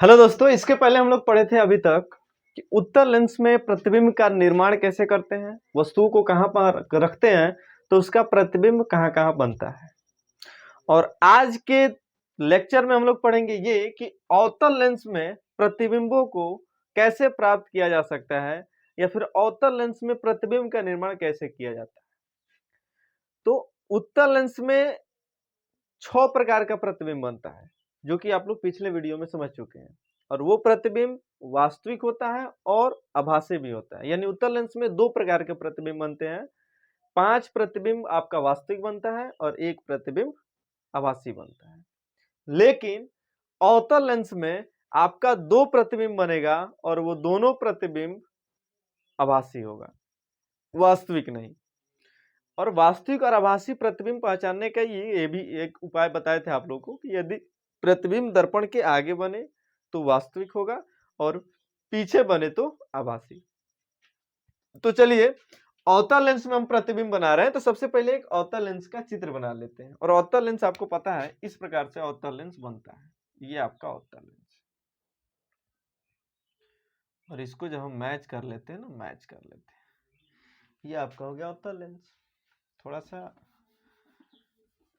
Hello दोस्तों, इसके पहले हम लोग पढ़े थे अभी तक कि उत्तल लेंस में प्रतिबिंब का निर्माण कैसे करते हैं, वस्तुओं को कहाँ पर रखते हैं तो उसका प्रतिबिंब कहाँ कहाँ बनता है। और आज के लेक्चर में हम लोग पढ़ेंगे ये कि अवतल लेंस में प्रतिबिंबों को कैसे प्राप्त किया जा सकता है या फिर अवतल लेंस में प्रतिबिंब का निर्माण कैसे किया जाता है। तो उत्तल लेंस में 6 प्रकार का प्रतिबिंब बनता है जो कि आप लोग पिछले वीडियो में समझ चुके हैं। और वो प्रतिबिंब वास्तविक होता है और आभासी भी होता है। यानी उत्तल लेंस में 2 प्रकार के प्रतिबिंब बनते हैं। 5 प्रतिबिंब आपका वास्तविक बनता है और 1 प्रतिबिंब आभासी बनता है। लेकिन अवतल लेंस में आपका 2 प्रतिबिंब बनेगा और वो दोनों प्रतिबिंब आभासी होगा, वास्तविक नहीं। और वास्तविक और आभासी प्रतिबिंब पहचानने का ये भी एक उपाय बताए थे आप लोगों को कि यदि प्रतिबिंब दर्पण के आगे बने तो वास्तविक होगा और पीछे बने तो आभासी। तो चलिए, अवतल लेंस में हम प्रतिबिंब बना रहे हैं तो सबसे पहले एक अवतल लेंस का चित्र बना लेते हैं। और अवतल लेंस आपको पता है इस प्रकार से अवतल लेंस बनता है। ये आपका अवतल लेंस, और इसको जब हम मैच कर लेते हैं ना, मैच कर लेते हैं, ये आपका हो गया अवतल लेंस। थोड़ा सा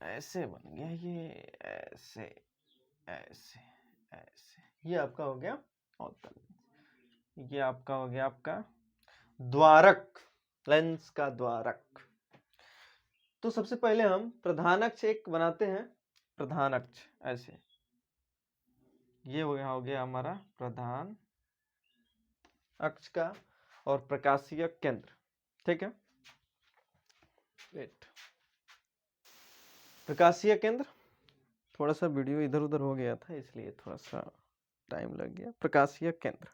ऐसे बन गया, ये ऐसे ऐसे ऐसे, ये आपका हो गया अवतल लेंस। ये आपका हो गया आपका द्वारक, लेंस का द्वारक। तो सबसे पहले हम प्रधान अक्ष एक बनाते हैं। प्रधान अक्ष ऐसे, ये हो गया हमारा प्रधान अक्ष का और प्रकाशीय केंद्र। ठीक है, वेट, प्रकाशीय केंद्र। थोड़ा सा वीडियो इधर उधर हो गया था इसलिए थोड़ा सा टाइम लग गया। प्रकाशीय केंद्र,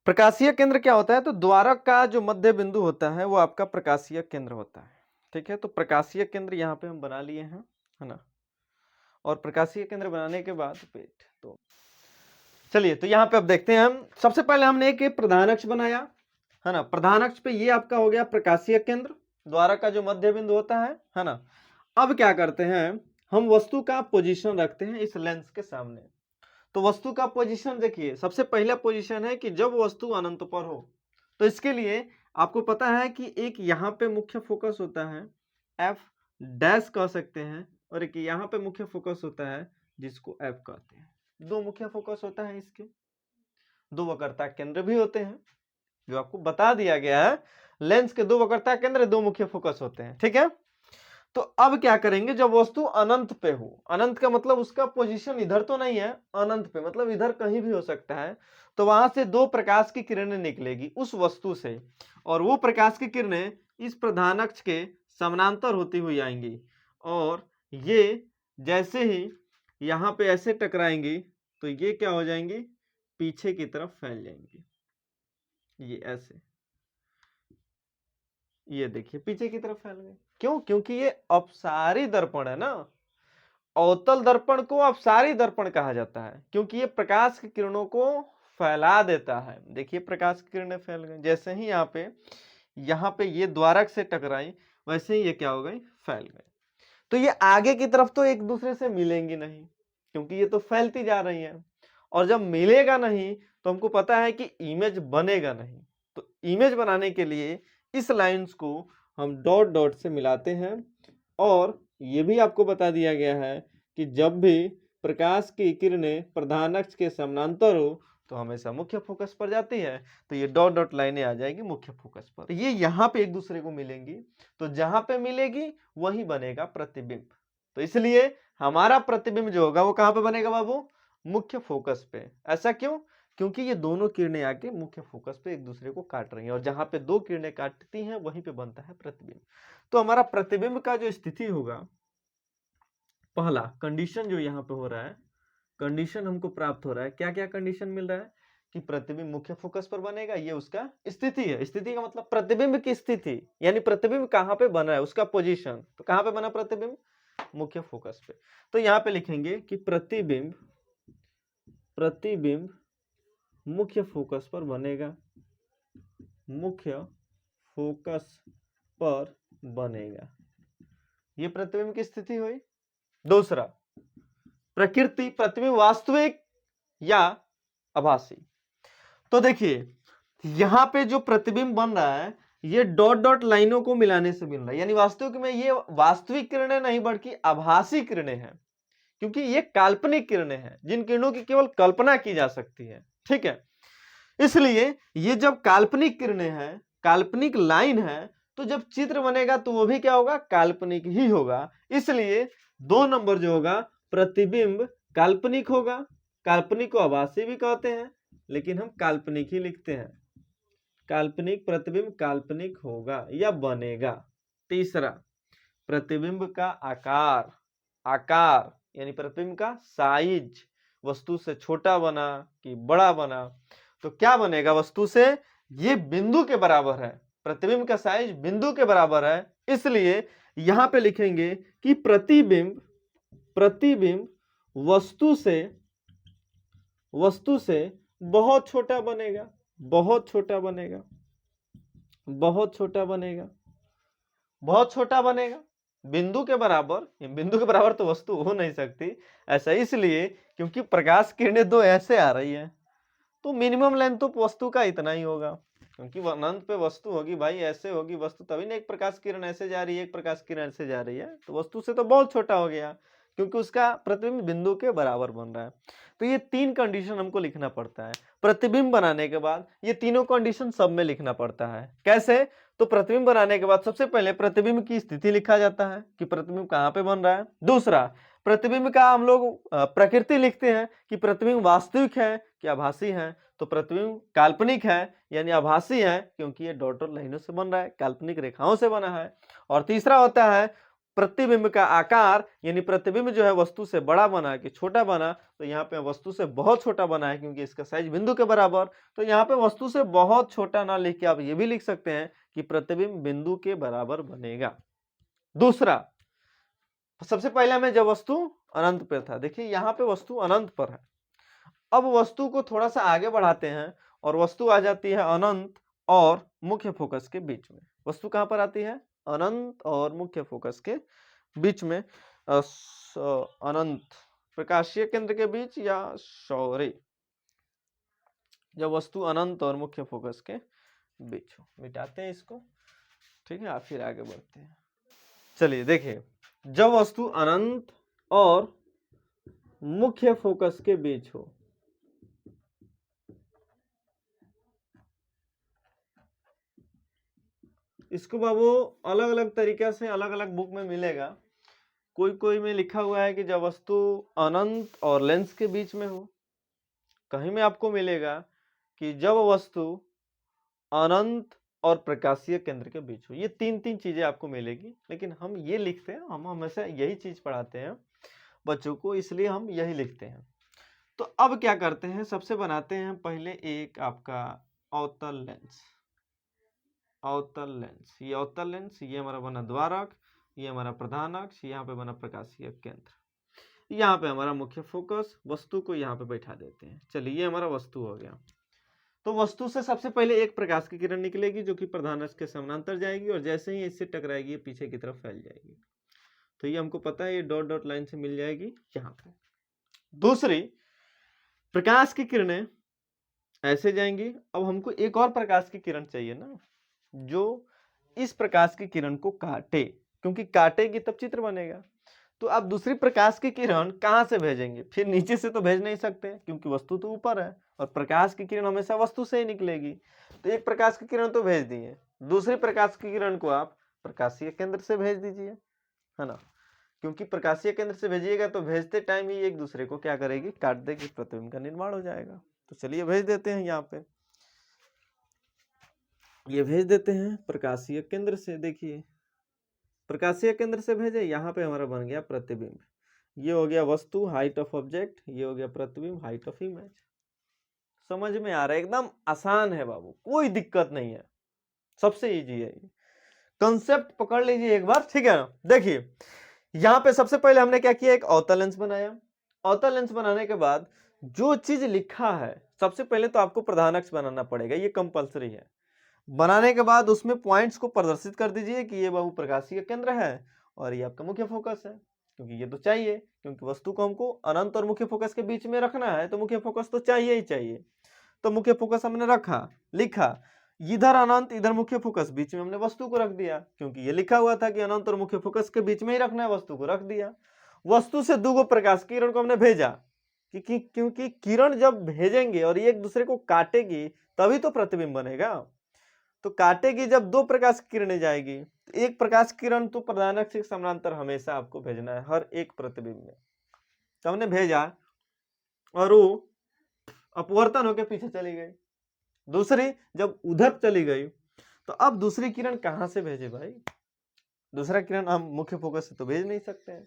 प्रकाशीय केंद्र क्या होता है? तो द्वारक का जो मध्य बिंदु होता है वो आपका प्रकाशीय केंद्र होता है। ठीक है, तो प्रकाशीय केंद्र यहाँ पे हम बना लिए हैं, है ना। और प्रकाशीय केंद्र बनाने के बाद पेट, तो चलिए, तो यहाँ पे अब देखते हैं हम। सबसे पहले हमने एक प्रधान अक्ष बनाया, है ना। प्रधान अक्ष पे ये आपका हो गया प्रकाशीय केंद्र, द्वारक का जो मध्य बिंदु होता है ना। अब क्या करते हैं, हम वस्तु का पोजीशन रखते हैं इस लेंस के सामने। तो वस्तु का पोजीशन देखिए, सबसे पहला पोजीशन है कि जब वस्तु अनंत पर हो। तो इसके लिए आपको पता है कि एक यहाँ पे मुख्य फोकस होता है, एफ डैश कह सकते हैं, और एक यहाँ पे मुख्य फोकस होता है जिसको एफ कहते हैं। 2 मुख्य फोकस होता है इसके। 2 वक्रता केंद्र भी होते हैं, जो आपको बता दिया गया है। लेंस के 2 वक्रता केंद्र, 2 मुख्य फोकस होते हैं। ठीक है, तो अब क्या करेंगे, जब वस्तु अनंत पे हो, अनंत का मतलब उसका पोजीशन इधर तो नहीं है, अनंत पे मतलब इधर कहीं भी हो सकता है, तो वहां से 2 प्रकाश की किरणें निकलेगी उस वस्तु से, और वो प्रकाश की किरणें इस प्रधान अक्ष के समानांतर होती हुई आएंगी, और ये जैसे ही यहाँ पे ऐसे टकराएंगी तो ये क्या हो जाएंगी, पीछे की तरफ फैल जाएंगी। ये ऐसे, ये देखिए पीछे की तरफ फैल गए। क्यों? क्योंकि ये अपसारी दर्पण है ना। अवतल दर्पण को अपसारी दर्पण कहा जाता है क्योंकि ये प्रकाश की किरणों को फैला देता है। देखिए प्रकाश की किरणें फैल गई, जैसे ही यहाँ पे ये द्वारक से टकराई वैसे ही ये क्या हो गई, फैल गई। तो ये आगे की तरफ तो एक दूसरे से मिलेंगी नहीं क्योंकि ये तो फैलती जा रही है, और जब मिलेगा नहीं तो हमको पता है कि इमेज बनेगा नहीं। तो इमेज बनाने के लिए इस लाइंस को हम डॉट डॉट से मिलाते हैं, और ये भी आपको बता दिया गया है कि जब भी प्रकाश की किरणें प्रधान अक्ष के समानांतर हो तो हमेशा मुख्य फोकस पर जाती है। तो ये डॉट डॉट लाइनें आ जाएगी मुख्य फोकस पर, ये यहाँ पे एक दूसरे को मिलेंगी, तो जहां पे मिलेगी वही बनेगा प्रतिबिंब। तो इसलिए हमारा प्रतिबिंब जो होगा वो कहां पे बनेगा बाबू, मुख्य फोकस पे। ऐसा क्यों? क्योंकि ये दोनों किरणें आके मुख्य फोकस पे एक दूसरे को काट रही हैं, और जहां पे 2 किरणें काटती हैं वहीं पे बनता है प्रतिबिंब। तो हमारा प्रतिबिंब का जो स्थिति होगा, पहला कंडीशन जो यहाँ पे हो रहा है, कंडीशन हमको प्राप्त हो रहा है, क्या क्या कंडीशन मिल रहा है कि प्रतिबिंब मुख्य फोकस पर बनेगा, ये उसका स्थिति है। स्थिति का मतलब प्रतिबिंब की स्थिति, यानी प्रतिबिंब कहाँ पे बना है, उसका पोजीशन। तो कहाँ पे बना प्रतिबिंब, मुख्य फोकस पे। तो यहाँ पे लिखेंगे कि प्रतिबिंब मुख्य फोकस पर बनेगा, मुख्य फोकस पर बनेगा। ये प्रतिबिंब की स्थिति हुई। दूसरा, प्रकृति प्रतिबिंब वास्तविक या आभासी। तो देखिए यहाँ पे जो प्रतिबिंब बन रहा है ये डॉट डॉट लाइनों को मिलाने से मिल रहा है, यानी वास्तविक में ये वास्तविक किरणें नहीं बल्कि आभासी किरणें हैं, क्योंकि ये काल्पनिक किरणें हैं जिन किरणों की केवल कल्पना की जा सकती है। ठीक है, इसलिए ये जब काल्पनिक किरणें हैं, काल्पनिक लाइन है, तो जब चित्र बनेगा तो वो भी क्या होगा, काल्पनिक ही होगा। इसलिए 2 नंबर जो होगा प्रतिबिंब काल्पनिक होगा। काल्पनिक को आभासी भी कहते हैं, लेकिन हम काल्पनिक ही लिखते हैं। काल्पनिक प्रतिबिंब काल्पनिक होगा या बनेगा। तीसरा, प्रतिबिंब का आकार, आकार यानी प्रतिबिंब का साइज, वस्तु से छोटा बना कि बड़ा बना, तो क्या बनेगा वस्तु से, ये बिंदु के बराबर है। प्रतिबिंब का साइज बिंदु के बराबर है, इसलिए यहां पे लिखेंगे कि प्रतिबिंब, प्रतिबिंब वस्तु से बहुत छोटा बनेगा, बहुत छोटा बनेगा, बहुत छोटा बनेगा, बहुत छोटा बनेगा, बिंदु के बराबर। बिंदु के बराबर तो वस्तु हो नहीं सकती, ऐसा इसलिए क्योंकि प्रकाश किरणें दो ऐसे आ रही है, तो मिनिमम लेंथ तो वस्तु का इतना ही होगा, क्योंकि अनंत पे वस्तु होगी भाई, ऐसे होगी वस्तु, तभी ना एक प्रकाश किरण ऐसे जा रही है, एक प्रकाश किरण ऐसे जा रही है, तो वस्तु से तो बहुत छोटा हो गया, क्योंकि उसका प्रतिबिंब बिंदु के बराबर बन रहा है। तो ये 3 कंडीशन हमको लिखना पड़ता है प्रतिबिंब बनाने के बाद, ये तीनों कंडीशन सब में लिखना पड़ता है। कैसे, तो प्रतिबिंब बनाने के बाद सबसे पहले प्रतिबिंब की स्थिति लिखा जाता है कि प्रतिबिंब कहाँ पे बन रहा है। दूसरा, प्रतिबिंब का हम लोग प्रकृति लिखते हैं कि प्रतिबिंब वास्तविक है कि आभासी है। तो प्रतिबिंब काल्पनिक है यानी आभासी है, क्योंकि ये डॉट डॉट लाइनों से बन रहा है, काल्पनिक रेखाओं से बना है। और तीसरा होता है प्रतिबिंब का आकार, यानी प्रतिबिंब जो है वस्तु से बड़ा बना कि छोटा बना, तो यहाँ पे वस्तु से बहुत छोटा बना है क्योंकि इसका साइज बिंदु के बराबर। तो यहाँ पे वस्तु से बहुत छोटा ना लिख के आप ये भी लिख सकते हैं कि प्रतिबिंब बिंदु के बराबर बनेगा। दूसरा, सबसे पहले में जब वस्तु अनंत पर था, देखिए यहाँ पे वस्तु अनंत पर है। अब वस्तु को थोड़ा सा आगे बढ़ाते हैं और वस्तु आ जाती है अनंत और मुख्य फोकस के बीच में। वस्तु कहां पर आती है, अनंत और मुख्य फोकस के बीच में। अनंत प्रकाशीय केंद्र के बीच या सॉरी, जब वस्तु अनंत और मुख्य फोकस के बीच हो। मिटाते हैं इसको, ठीक है, फिर आगे बढ़ते हैं। चलिए देखिए, जब वस्तु अनंत और मुख्य फोकस के बीच हो, इसको बाबू अलग अलग तरीके से अलग अलग बुक में मिलेगा। कोई कोई में लिखा हुआ है कि जब वस्तु अनंत और लेंस के बीच में हो, कहीं में आपको मिलेगा कि जब वस्तु अनंत और प्रकाशीय केंद्र के बीच हो। ये तीन तीन चीजें आपको मिलेगी, लेकिन हम ये लिखते हैं, हम हमेशा यही चीज पढ़ाते हैं बच्चों को, इसलिए हम यही लिखते हैं। तो अब क्या करते हैं, सबसे बनाते हैं पहले एक आपका अवतल लेंस। अवतल लेंस, ये अवतल लेंस, ये हमारा बना द्वारक, ये हमारा प्रधान अक्ष, यहाँ पे बना प्रकाशीय केंद्र, यहाँ पे हमारा मुख्य फोकस। वस्तु को यहाँ पे बैठा देते हैं। चलिए ये हमारा वस्तु हो गया। तो वस्तु से सबसे पहले एक प्रकाश की किरण निकलेगी जो कि प्रधान अक्ष के समानांतर जाएगी, और जैसे ही इससे टकराएगी ये पीछे की तरफ फैल जाएगी। तो ये हमको पता है, ये डॉट डॉट लाइन से मिल जाएगी यहाँ पे। दूसरी, प्रकाश की किरणें ऐसे जाएंगी। अब हमको एक और प्रकाश की किरण चाहिए ना, जो इस प्रकाश की किरण को काटे, क्योंकि काटेगी तब चित्र बनेगा। तो आप दूसरी प्रकाश की किरण कहां से भेजेंगे, फिर नीचे से तो भेज नहीं सकते क्योंकि वस्तु तो ऊपर है, और प्रकाश की किरण हमेशा वस्तु से ही निकलेगी। तो एक प्रकाश की किरण तो भेज दिए, दूसरी प्रकाश की किरण को आप प्रकाशीय केंद्र से भेज दीजिए, है ना, क्योंकि प्रकाशीय केंद्र से भेजिएगा तो भेजते टाइम ही एक दूसरे को क्या करेगी, काट देगी, प्रतिबिंब का निर्माण हो जाएगा। तो चलिए भेज देते हैं, यहाँ पे ये भेज देते हैं प्रकाशीय केंद्र से। देखिए प्रकाशीय केंद्र से भेजे, यहाँ पे हमारा बन गया प्रतिबिंब। ये हो गया वस्तु, हाइट ऑफ ऑब्जेक्ट, ये हो गया प्रतिबिंब, हाइट ऑफ इमेज। समझ में आ रहा है, एकदम आसान है बाबू, कोई दिक्कत नहीं है, सबसे इजी है। कंसेप्ट पकड़ लीजिए एक बार, ठीक है ना। देखिए यहाँ पे सबसे पहले हमने क्या किया, एक अवतल लेंस बनाया। अवतल लेंस बनाने के बाद जो चीज लिखा है, सबसे पहले तो आपको प्रधान अक्ष बनाना पड़ेगा, ये कंपलसरी है। बनाने के बाद उसमें पॉइंट्स को प्रदर्शित कर दीजिए कि ये बाबू प्रकाशीय केंद्र है और ये आपका मुख्य फोकस है। क्योंकि ये तो चाहिए, क्योंकि वस्तु को हमको अनंत और मुख्य फोकस के बीच में रखना है, तो मुख्य फोकस तो चाहिए ही चाहिए। तो मुख्य फोकस हमने रखा, लिखा, इधर अनंत इधर मुख्य फोकस, बीच में हमने वस्तु को रख दिया, क्योंकि ये लिखा हुआ था कि अनंत और मुख्य फोकस के बीच में ही रखना है, वस्तु को रख दिया। वस्तु से दो प्रकाश किरण को हमने भेजा, क्योंकि किरण जब भेजेंगे और ये एक दूसरे को काटेगी तभी तो प्रतिबिंब बनेगा। तो काटेगी जब दो प्रकाश किरणें जाएगी, तो एक प्रकाश किरण तो प्रधानक से समानांतर हमेशा आपको भेजना है हर एक प्रतिबिंब में। तो हमने भेजा और वो अपवर्तन होकर पीछे चली गई। दूसरी जब उधर चली गई तो अब दूसरी किरण कहां से भेजे भाई? दूसरा किरण हम मुख्य फोकस से तो भेज नहीं सकते हैं,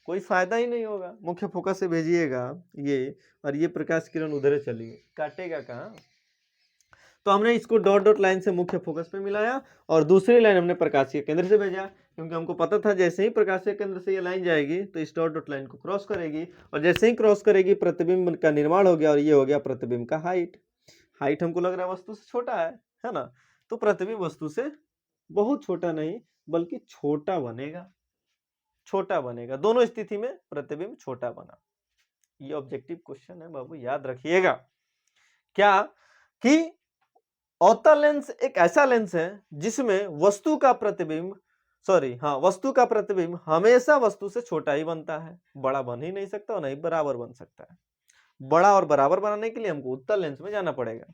कोई फायदा ही नहीं होगा। मुख्य फोकस से भेजिएगा ये, और ये प्रकाश किरण उधर चली गई, काटेगा कहाँ? तो हमने इसको डॉट डॉट लाइन से मुख्य फोकस पे मिलाया और दूसरी लाइन हमने प्रकाशीय केंद्र से भेजा, क्योंकि हमको पता था जैसे ही प्रकाशीय केंद्र से ये लाइन जाएगी तो इस डॉट डॉट लाइन को क्रॉस करेगी, और जैसे ही क्रॉस करेगी प्रतिबिंब का निर्माण हो गया, और ये हो गया प्रतिबिंब का हाइट। हाइट हमको लग रहा है वस्तु से छोटा है ना? तो प्रतिबिंब वस्तु से बहुत छोटा नहीं बल्कि छोटा बनेगा, छोटा बनेगा। दोनों स्थिति में प्रतिबिंब छोटा बना। ये ऑब्जेक्टिव क्वेश्चन है बाबू, याद रखिएगा। क्या कि अवतल लेंस एक ऐसा लेंस है जिसमें वस्तु का प्रतिबिंब वस्तु का प्रतिबिंब हमेशा वस्तु से छोटा ही बनता है, बड़ा बन ही नहीं सकता और नहीं बराबर बन सकता है। बड़ा और बराबर बनाने के लिए हमको उत्तल लेंस में जाना पड़ेगा।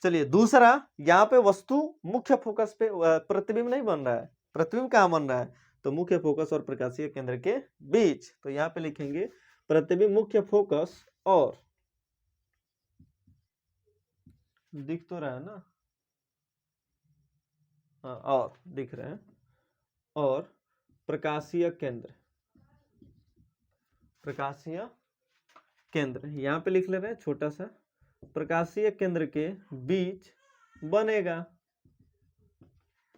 चलिए दूसरा, यहाँ पे वस्तु मुख्य फोकस पे प्रतिबिंब नहीं बन रहा है, प्रतिबिंब कहाँ बन रहा है? तो मुख्य फोकस और प्रकाशीय केंद्र के बीच। तो यहाँ पे लिखेंगे प्रतिबिंब मुख्य फोकस और, दिख तो रहा है ना? हाँ, और दिख रहे हैं, और प्रकाशीय केंद्र, प्रकाशीय केंद्र यहाँ पे लिख ले रहे हैं छोटा सा, प्रकाशीय केंद्र के बीच बनेगा।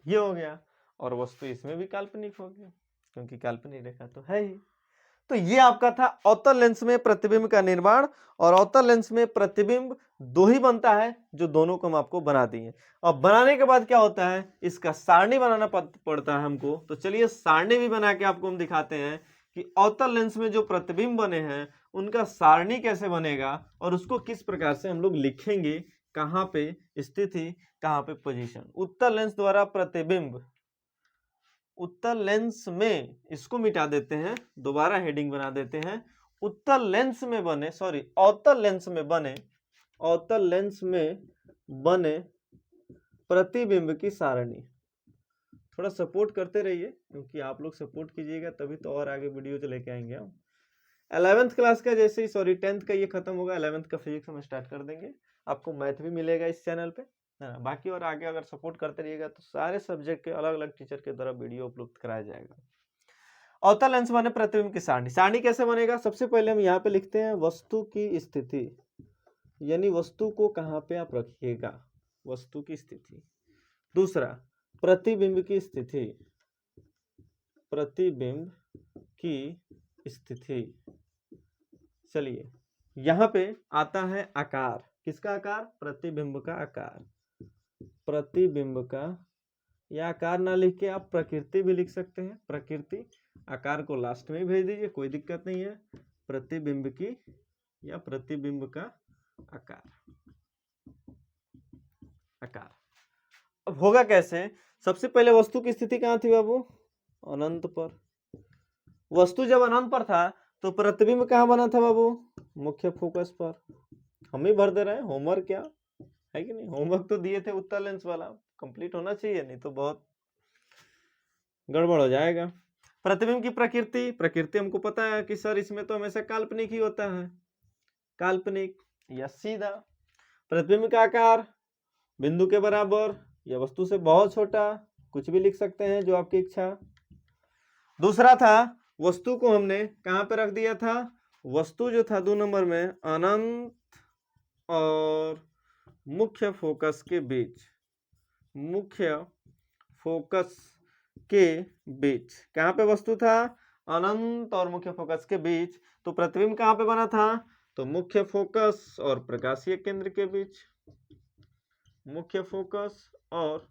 ये हो गया, और वस्तु इसमें भी काल्पनिक होगी क्योंकि काल्पनिक रेखा तो है ही। तो ये आपका था अवतल लेंस में प्रतिबिंब का निर्माण, और अवतल लेंस में प्रतिबिंब दो ही बनता है, जो दोनों को हम आपको बना दिए। अब बनाने के बाद क्या होता है, इसका सारणी बनाना पड़ता है हमको। तो चलिए सारणी भी बना के आपको हम दिखाते हैं कि अवतल लेंस में जो प्रतिबिंब बने हैं उनका सारणी कैसे बनेगा, और उसको किस प्रकार से हम लोग लिखेंगे, कहाँ पे स्थिति, कहाँ पे पोजीशन। उत्तल लेंस द्वारा प्रतिबिंब, उत्तल लेंस में, इसको मिटा देते हैं, दोबारा हेडिंग बना देते हैं, उत्तल लेंस में बने, अवतल लेंस में बने, अवतल लेंस में बने प्रतिबिंब की सारणी। थोड़ा सपोर्ट करते रहिए, क्योंकि आप लोग सपोर्ट कीजिएगा तभी तो और आगे वीडियो लेके आएंगे हम। 11th क्लास का जैसे ही 10th का ये खत्म होगा, 11th का फिजिक्स हम स्टार्ट कर देंगे। आपको मैथ भी मिलेगा इस चैनल पे, है ना? बाकी और आगे अगर सपोर्ट करते रहिएगा तो सारे सब्जेक्ट के अलग अलग टीचर के द्वारा वीडियो उपलब्ध कराया जाएगा। अवतल लेंस बने प्रतिबिंब की सारणी। सारणी कैसे बनेगा? सबसे पहले हम यहाँ पे लिखते हैं वस्तु की स्थिति, यानी वस्तु को कहाँ पे आप रखिएगा, वस्तु की स्थिति। दूसरा, प्रतिबिंब की स्थिति, प्रतिबिंब की स्थिति। चलिए यहाँ पे आता है आकार, किसका आकार? प्रतिबिंब का आकार, प्रतिबिंब का। या आकार ना लिख के आप प्रकृति भी लिख सकते हैं, प्रकृति। आकार को लास्ट में ही भेज दीजिए, कोई दिक्कत नहीं है। प्रतिबिंब की या प्रतिबिंब का आकार, आकार। अब होगा कैसे? सबसे पहले वस्तु की स्थिति कहाँ थी बाबू? अनंत पर। वस्तु जब अनंत पर था तो प्रतिबिंब कहाँ बना था बाबू? मुख्य फोकस पर। हम ही भर दे रहे हैं, होमवर्क क्या है कि नहीं? होमवर्क तो दिए थे उत्तल लेंस वाला, कंप्लीट होना चाहिए, नहीं तो बहुत गड़बड़ हो जाएगा। प्रतिबिंब की प्रकृति, प्रकृति हमको पता है कि सर इसमें तो हमेशा काल्पनिक ही होता है, काल्पनिक या सीधा। प्रतिबिंब का आकार बिंदु के बराबर या वस्तु से बहुत छोटा, कुछ भी लिख सकते हैं जो आपकी इच्छा। दूसरा था, वस्तु को हमने कहाँ पे रख दिया था? वस्तु जो था 2 नंबर में, अनंत और मुख्य फोकस के बीच, मुख्य फोकस के बीच। कहाँ पे वस्तु था? अनंत और मुख्य फोकस के बीच। तो प्रतिबिंब कहाँ पे बना था? तो मुख्य फोकस और प्रकाशीय केंद्र के बीच, मुख्य फोकस और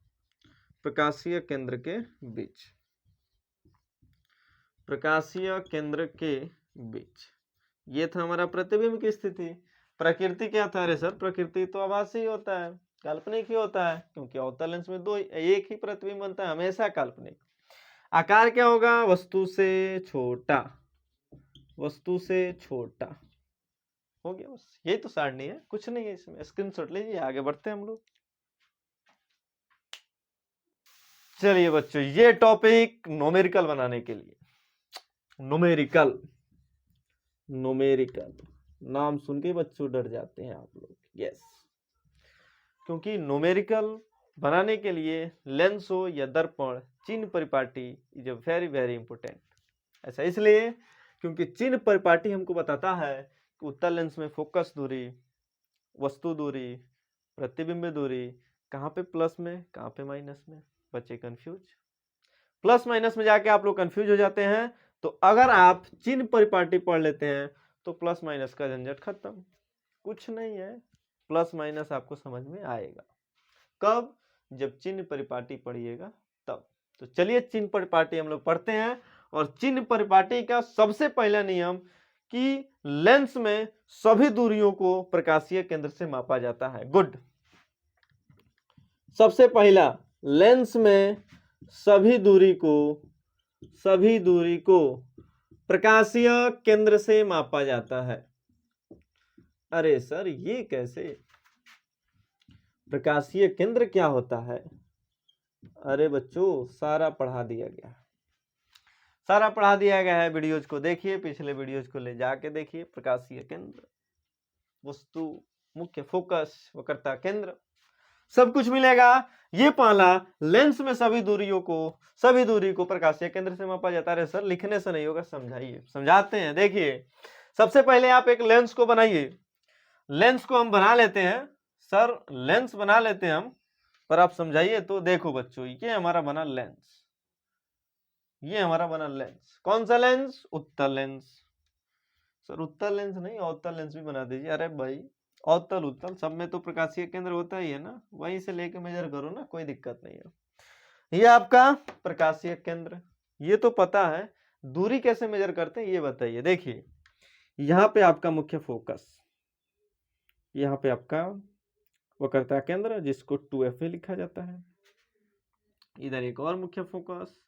प्रकाशीय केंद्र के बीच। प्रकाशीय केंद्र के बीच। ये था हमारा प्रतिबिंब की स्थिति। प्रकृति क्या था? अरे सर प्रकृति तो आभासी होता है, काल्पनिक ही होता है, क्योंकि अवतल लेंस में एक ही प्रतिबिंब बनता है, हमेशा काल्पनिक। आकार क्या होगा? वस्तु से छोटा, वस्तु से छोटा। हो गया, बस यही तो सारणी है, कुछ नहीं है इसमें। स्क्रीनशॉट लीजिए, आगे बढ़ते हैं हम लोग। चलिए बच्चों, ये टॉपिक न्यूमेरिकल बनाने के लिए, न्यूमेरिकल नाम सुन के बच्चों डर जाते हैं आप लोग। यस, क्योंकि न्यूमेरिकल बनाने के लिए लेंस हो या दर्पण, चिन्ह परिपाटी is a very very important. ऐसा इसलिए क्योंकि चिन्ह परिपाटी हमको बताता है कि उत्तल लेंस में फोकस दूरी, वस्तु दूरी, प्रतिबिंब दूरी कहाँ पे प्लस में, कहाँ पे माइनस में। बच्चे कंफ्यूज, प्लस माइनस में जाके आप लोग कंफ्यूज हो जाते हैं। तो अगर आप चिन्ह परिपाटी पढ़ लेते हैं तो प्लस माइनस का झंझट खत्म, कुछ नहीं है। प्लस माइनस आपको समझ में आएगा कब? जब चिन्ह परिपाटी पढ़िएगा तब। तो चलिए चिन्ह परिपाटी हम लोग पढ़ते हैं। और चिन्ह परिपाटी का सबसे पहला नियम कि लेंस में सभी दूरियों को प्रकाशीय केंद्र से मापा जाता है। गुड, सबसे पहला लेंस में सभी दूरी को प्रकाशीय केंद्र से मापा जाता है। अरे सर ये कैसे? प्रकाशीय केंद्र क्या होता है? अरे बच्चों सारा पढ़ा दिया गया है। वीडियोज को देखिए, पिछले वीडियोज को ले जाके देखिए। प्रकाशीय केंद्र, वस्तु, मुख्य फोकस, वक्रता केंद्र, सब कुछ मिलेगा। ये पहला, लेंस में सभी दूरी को प्रकाशीय केंद्र से मापा जाता है। सर लिखने से नहीं होगा, समझाइए। समझाते हैं, देखिए। सबसे पहले आप एक लेंस को बनाइए। लेंस को हम बना लेते हैं सर, लेंस बना लेते हैं हम, पर आप समझाइए तो। देखो बच्चों, ये हमारा बना लेंस, ये हमारा बना लेंस। कौन सा लेंस? उत्तल लेंस। सर उत्तल लेंस नहीं, अवतल लेंस भी बना दीजिए। अरे भाई अवतल उत्तल सब में तो प्रकाशीय केंद्र होता ही है ना, वहीं से लेके मेजर करो ना, कोई दिक्कत नहीं है। ये आपका प्रकाशीय केंद्र, ये तो पता है। दूरी कैसे मेजर करते हैं ये बताइए। देखिए यहाँ पे आपका मुख्य फोकस, यहाँ पे आपका वक्रता केंद्र जिसको 2F लिखा जाता है। इधर एक और मुख्य फोकस,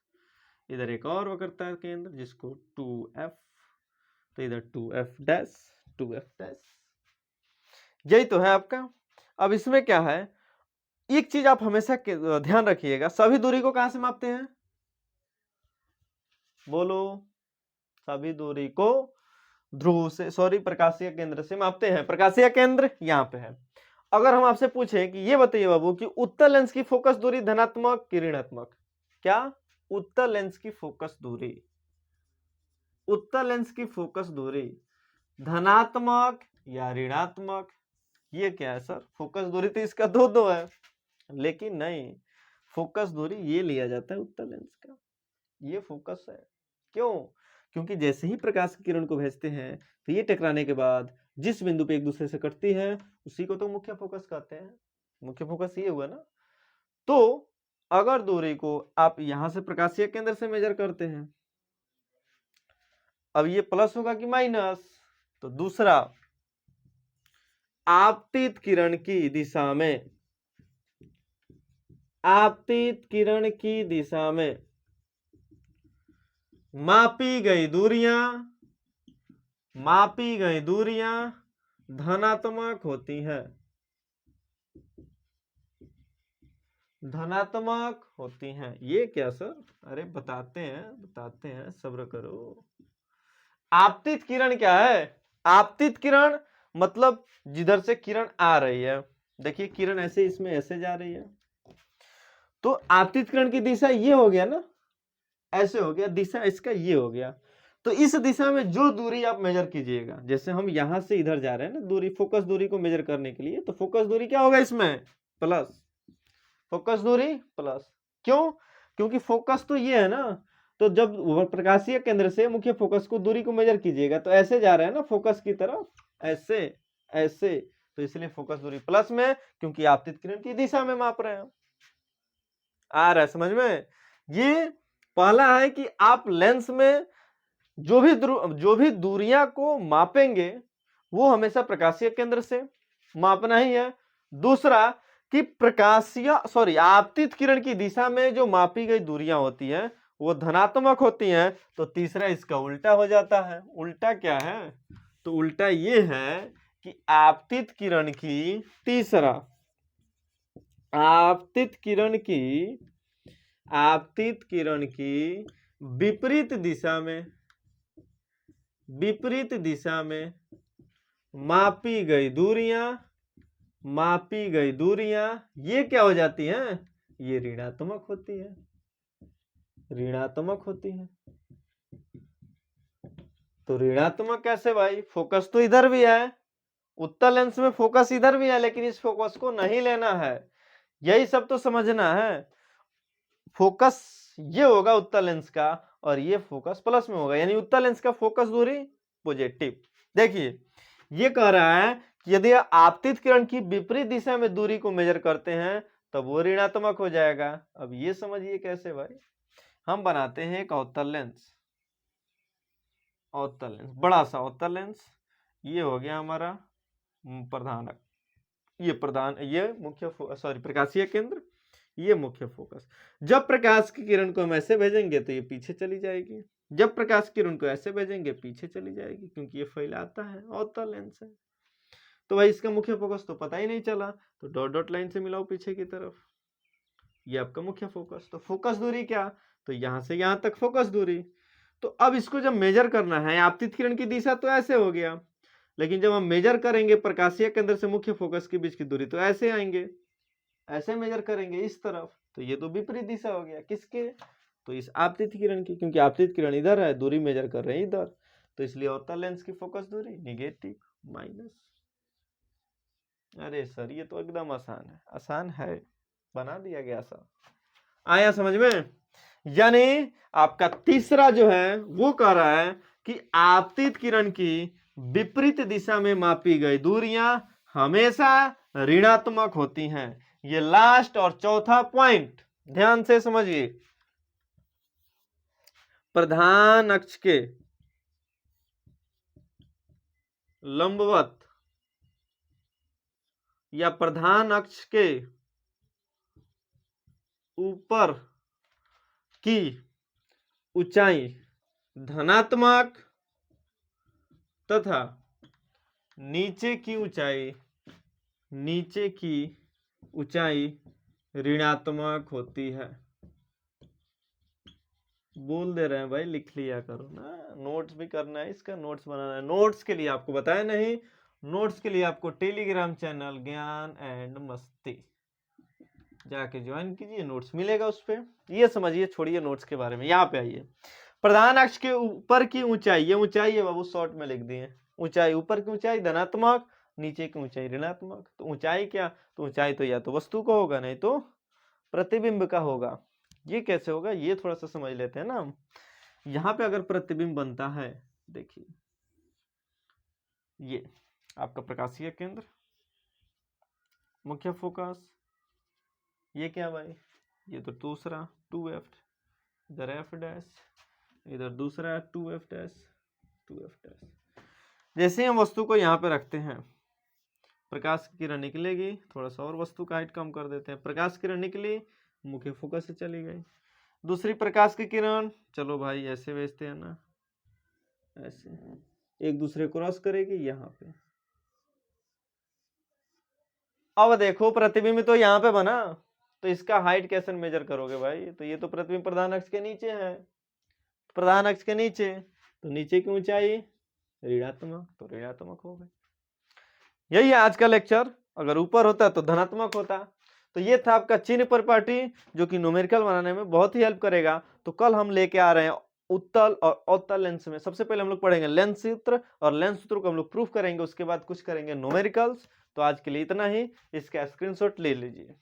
इधर एक और वक्रता केंद्र जिसको 2F, तो इधर 2F डैश, 2F डैश। यही तो है आपका। अब इसमें क्या है, एक चीज आप हमेशा ध्यान रखिएगा, सभी दूरी को कहां से मापते हैं? बोलो, सभी दूरी को ध्रुव से, सॉरी प्रकाशीय केंद्र से मापते हैं। प्रकाशीय केंद्र यहाँ पे है। अगर हम आपसे पूछे कि ये बताइए बाबू कि उत्तल लेंस की फोकस दूरी धनात्मक कि ऋणात्मक? क्या? उत्तल लेंस की फोकस दूरी, उत्तल लेंस की फोकस दूरी धनात्मक या ऋणात्मक? ये क्या है सर? फोकस दूरी तो इसका दो है, लेकिन नहीं, फोकस दूरी ये लिया जाता है उत्तल लेंस का, ये फोकस है। क्यों? क्योंकि जैसे ही प्रकाश की किरण को भेजते हैं तो ये टकराने के बाद जिस बिंदु पे एक दूसरे से कटती है उसी को तो मुख्य फोकस कहते हैं। मुख्य फोकस ये हुआ ना। तो अगर दूरी को आप यहां से प्रकाशीय केंद्र से मेजर करते हैं, अब ये प्लस होगा कि माइनस? तो दूसरा, आपतित किरण की दिशा में, आपतित किरण की दिशा में मापी गई दूरियां धनात्मक होती हैं, धनात्मक होती हैं। ये क्या सर? अरे बताते हैं, सब्र करो। आपतित किरण क्या है? आपतित किरण मतलब जिधर से किरण आ रही है, देखिए किरण ऐसे इसमें ऐसे जा रही है, तो आपतित किरण की दिशा ये हो गया ना, ऐसे हो गया, दिशा इसका ये हो गया। तो इस दिशा में जो दूरी आप मेजर कीजिएगा, जैसे हम यहां से इधर जा रहे हैं ना दूरी, फोकस दूरी को मेजर करने के लिए, तो फोकस दूरी क्या होगा इसमें? प्लस, फोकस दूरी प्लस। क्यों? क्योंकि फोकस तो ये है ना, तो जब प्रकाशीय केंद्र से मुख्य फोकस को दूरी को मेजर कीजिएगा तो ऐसे जा रहे हैं ना फोकस की तरफ, ऐसे ऐसे, तो इसलिए फोकस दूरी प्लस में, क्योंकि आपतित किरण की दिशा में माप रहे हैं। आ रहा है समझ में? ये पहला है कि आप लेंस में जो भी दूरियां को मापेंगे वो हमेशा प्रकाशीय केंद्र से मापना ही है। दूसरा कि आपतित किरण की दिशा में जो मापी गई दूरियां होती हैं वो धनात्मक होती हैं। तो तीसरा इसका उल्टा हो जाता है। उल्टा क्या है? तो उल्टा ये है कि आपतित किरण की विपरीत दिशा में मापी गई दूरियां ये क्या हो जाती हैं? ये ऋणात्मक होती हैं। तो ऋणात्मक कैसे भाई? फोकस तो इधर भी है, उत्तल लेंस में फोकस इधर भी है, लेकिन इस फोकस को नहीं लेना है। यही सब तो समझना है। फोकस ये होगा उत्तल लेंस का और ये फोकस प्लस में होगा, यानी उत्तल लेंस का फोकस दूरी पॉजिटिव। देखिए ये कह रहा है कि यदि आपतित किरण की विपरीत दिशा में दूरी को मेजर करते हैं तब वो ऋणात्मक हो जाएगा। अब ये समझिए कैसे भाई। हम बनाते हैं एक अवतल लेंस, बड़ा सा अवतल लेंस। ये हो गया हमारा प्रधानक, ये मुख्य प्रकाशीय केंद्र, ये मुख्य फोकस। जब प्रकाश की किरण को हम ऐसे भेजेंगे तो ये पीछे चली जाएगी, जब प्रकाश की किरण को ऐसे भेजेंगे पीछे चली जाएगी, क्योंकि ये फैलाता है, अवतल लेंस है। तो भाई इसका मुख्य फोकस तो पता ही नहीं चला, तो डॉट डॉट लाइन से मिलाओ पीछे की तरफ, ये आपका मुख्य फोकस। तो फोकस दूरी क्या? तो यहां से यहां तक फोकस दूरी। तो अब इसको जब मेजर करना है, आपतित किरण की दिशा तो ऐसे हो गया, लेकिन जब हम मेजर करेंगे प्रकाशीय केंद्र से मुख्य फोकस के बीच की दूरी तो ऐसे आएंगे, ऐसे मेजर करेंगे इस तरफ, तो ये तो विपरीत दिशा हो गया। किसके? तो इस आपतित किरण की, क्योंकि आपतित किरण इधर है, दूरी मेजर कर रहे हैं इधर, तो इसलिए अवतल लेंस की फोकस दूरी नेगेटिव माइनस। अरे सर ये तो एकदम आसान है, बना दिया गया सर। आया समझ में? यानी आपका तीसरा जो है वो कह रहा है कि आपतित किरण की विपरीत दिशा में मापी गई दूरियां हमेशा ऋणात्मक होती हैं। ये लास्ट और चौथा पॉइंट ध्यान से समझिए। प्रधान अक्ष के लंबवत या प्रधान अक्ष के ऊपर की ऊंचाई धनात्मक तथा नीचे की ऊंचाई ऋणात्मक होती है। बोल दे रहे हैं भाई, लिख लिया करो ना, नोट्स भी करना है, इसका नोट्स बनाना है। नोट्स के लिए आपको बताया नहीं, नोट्स के लिए आपको टेलीग्राम चैनल ज्ञान एंड मस्ती जाके ज्वाइन कीजिए, नोट्स मिलेगा उस पर। ये समझिए, छोड़िए नोट्स के बारे में, यहाँ पे आइए। प्रधान अक्ष के ऊपर की ऊंचाई, ये ऊंचाई है बाबू, शॉर्ट में लिख दिए ऊंचाई, ऊपर की ऊंचाई धनात्मक, नीचे की ऊंचाई ऋणात्मक। तो ऊंचाई क्या? तो ऊंचाई तो या तो वस्तु का होगा, नहीं तो प्रतिबिंब का होगा। ये कैसे होगा ये थोड़ा सा समझ लेते हैं ना। यहाँ पे अगर प्रतिबिंब बनता है, देखिए ये आपका प्रकाशीय केंद्र, मुख्य फोकस, ये क्या भाई? ये तो दूसरा 2f, इधर f डैश, इधर दूसरा 2f डैश, 2f डैश। जैसे हम वस्तु को यहाँ पे रखते हैं, प्रकाश की किरण निकलेगी, थोड़ा सा और वस्तु का हाइट कम कर देते हैं, प्रकाश की किरण निकली, मुख्य फोकस से चली गई। दूसरी प्रकाश की किरण, चलो भाई ऐसे भेजते हैं ना, ऐसे एक दूसरे को क्रॉस करेगी यहाँ पे। अब देखो प्रतिबिंब तो यहाँ पे बना, तो इसका हाइट कैसे मेजर करोगे भाई? तो ये तो प्रतिबिंब प्रधान अक्ष के नीचे है, प्रधान अक्ष के नीचे, तो नीचे की ऊंचाई ऋणात्मक, तो ऋणात्मक हो गई। यही है आज का लेक्चर। अगर ऊपर होता तो धनात्मक होता। तो ये था आपका चिन्ह प्रॉपर्टी, जो कि न्यूमेरिकल बनाने में बहुत ही हेल्प करेगा। तो कल हम लेके आ रहे हैं उत्तल और अवतल लेंस में। सबसे पहले हम लोग पढ़ेंगे लेंस सूत्र, और लेंस सूत्र को हम लोग प्रूफ करेंगे, उसके बाद कुछ करेंगे न्यूमेरिकल्स। तो आज के लिए इतना ही, इसका स्क्रीनशॉट ले लीजिए।